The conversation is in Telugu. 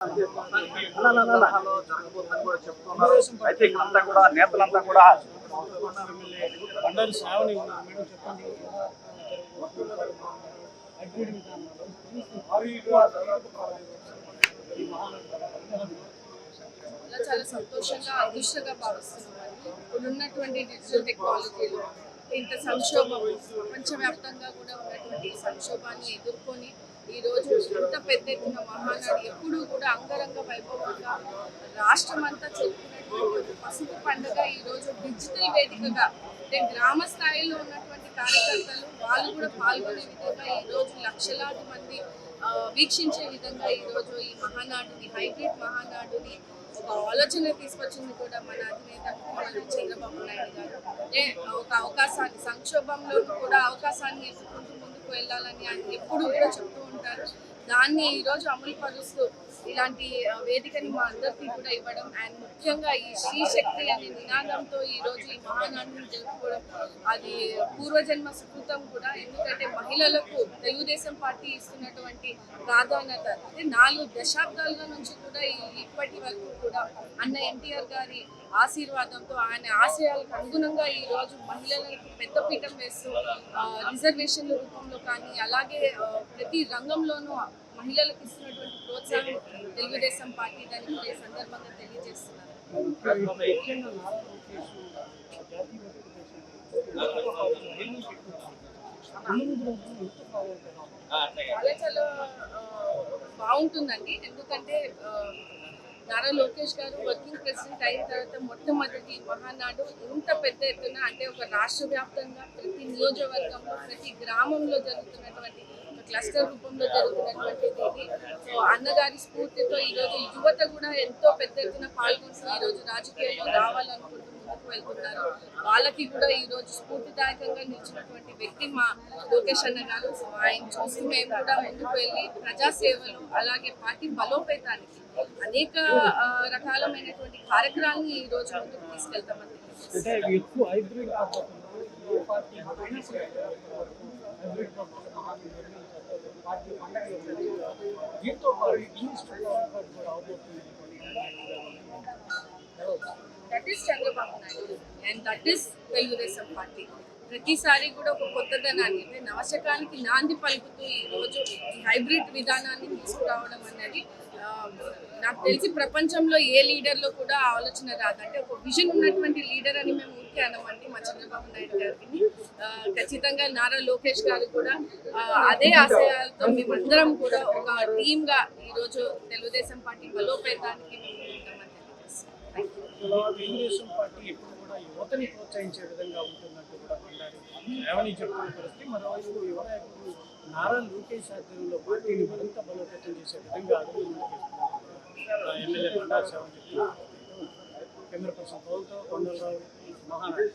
తరహాలో జరగబోతుందని కూడా చెప్తున్నారు. అయితే ఇక్కడంతా కూడా నేతలంతా కూడా బండారు శ్రావణి ఉన్నారు మేడం, చెప్పండి. చాలా సంతోషంగా అదృష్టంగా భావిస్తున్నామండి. ఇప్పుడున్నటువంటి డిజిటల్ టెక్నాలజీలో ఇంత సంక్షోభం ప్రపంచవ్యాప్తంగా కూడా ఉన్నటువంటి సంక్షోభాన్ని ఎదుర్కొని ఈరోజు ఇంత పెద్ద ఎత్తున మహానాడు ఎప్పుడూ కూడా అంగరంగ వైభవంగా రాష్ట్రం అంతా చెప్పుకున్నటువంటి ఒక పసుపు పండుగ ఈరోజు డిజిటల్ వేదికగా అంటే గ్రామ స్థాయిలో ఉన్నటువంటి కార్యకర్తలు వాళ్ళు కూడా పాల్గొనే విధంగా ఈరోజు లక్షలాది మంది వీక్షించే విధంగా ఈరోజు ఈ మహానాడుని హైబ్రిడ్ మహానాడుని ఒక ఆలోచన తీసుకొచ్చింది కూడా మన అధినేత చంద్రబాబు నాయుడు గారు. అంటే ఒక అవకాశాన్ని సంక్షోభంలో కూడా అవకాశాన్ని ఎదుర్కొంటూ ముందుకు వెళ్ళాలని ఆయన ఎప్పుడు కూడా చెప్తూ ఉంటారు. దాన్ని ఈరోజు అమలు పరుస్తూ ఇలాంటి వేదికని మా అందరికీ కూడా ఇవ్వడం అండ్ ముఖ్యంగా ఈ శ్రీ శక్తి అనే నినాదంతో ఈరోజు ఈ మహానాడుని జరుపుకోవడం అది పూర్వజన్మ సుకృతం కూడా. ఎందుకంటే మహిళలకు తెలుగుదేశం పార్టీ ఇస్తున్నటువంటి ప్రాధాన్యత అంటే 4 దశాబ్దాల నుంచి కూడా ఇప్పటి వరకు కూడా అన్న ఎన్టీఆర్ గారి ఆశీర్వాదంతో ఆయన ఆశయాలకు అనుగుణంగా ఈరోజు మహిళలకు పెద్దపీఠం వేస్తూ రిజర్వేషన్ల రూపంలో కానీ అలాగే ప్రతి రంగంలోనూ మహిళలకు ఇస్తున్నటువంటి ప్రోత్సాహం తెలుగుదేశం పార్టీ దాన్ని ఈ సందర్భంగా తెలియజేస్తున్నారు. చాలా బాగుంటుందండి. ఎందుకంటే నారా లోకేష్ గారు వర్కింగ్ ప్రెసిడెంట్ అయిన తర్వాత మొట్టమొదటి మహానాడు ఇంత పెద్ద ఎత్తున అంటే ఒక రాష్ట్ర వ్యాప్తంగా ప్రతి నియోజకవర్గంలో ప్రతి గ్రామంలో జరుగుతున్నటువంటి క్లస్టర్ రూపంలో జరుగుతున్నటువంటి ఇది. సో అన్నగారి స్ఫూర్తితో ఈరోజు యువత కూడా ఎంతో పెద్ద ఎత్తున పాల్గొంటూ ఈరోజు రాజకీయాల్లో రావాలనుకుంటూ ముందుకు వెళ్తున్నారు. వాళ్ళకి కూడా ఈరోజు స్ఫూర్తిదాయకంగా నిలిచినటువంటి వ్యక్తి మా లోకేష్ అన్న గారు. సో ఆయన చూసి మేము కూడా ముందుకు వెళ్ళి ప్రజాసేవలు అలాగే పార్టీ బలోపేతానికి అనేక రకాలమైనటువంటి కార్యక్రమాలని ఈ రోజు ముందుకు తీసుకెళ్తామని that is Chandrababu Naidu and that is Telugu Desam party. ప్రతిసారి కూడా ఒక కొత్తదనాన్ని అంటే నవశకానికి నాంది పలుకుతూ ఈరోజు ఈ హైబ్రిడ్ విధానాన్ని తీసుకురావడం అనేది నాకు తెలిసి ప్రపంచంలో ఏ లీడర్లో కూడా ఆలోచన రాదు. అంటే ఒక విజన్ ఉన్నటువంటి లీడర్ అని మేము ఊరికే అనమండి మా చంద్రబాబు నాయుడు గారికి. ఖచ్చితంగా నారా లోకేష్ గారు కూడా అదే ఆశయాలతో మేమందరం కూడా ఒక టీమ్గా ఈరోజు తెలుగుదేశం పార్టీ బలోపేతానికి మేము ఉంటామని తెలియజేస్తాం. తెలుగుదేశం పార్టీ ఎప్పుడు కూడా యువతని ప్రోత్సహించే విధంగా ఉంటుందంటూ కూడా శ్రావణి చెప్తున్న పరిస్థితి. మరోవైపు యువ నాయకుడు నారా లోకేష్ ఆధ్వర్యంలో పార్టీని మరింత బలోపేతం చేసే విధంగా అడుగులు ఎమ్మెల్యే బండారు శ్రావణి చెప్తున్నారు. కెమెరా పర్సన్ పౌల్తో కొండలరావు, మహానాడు.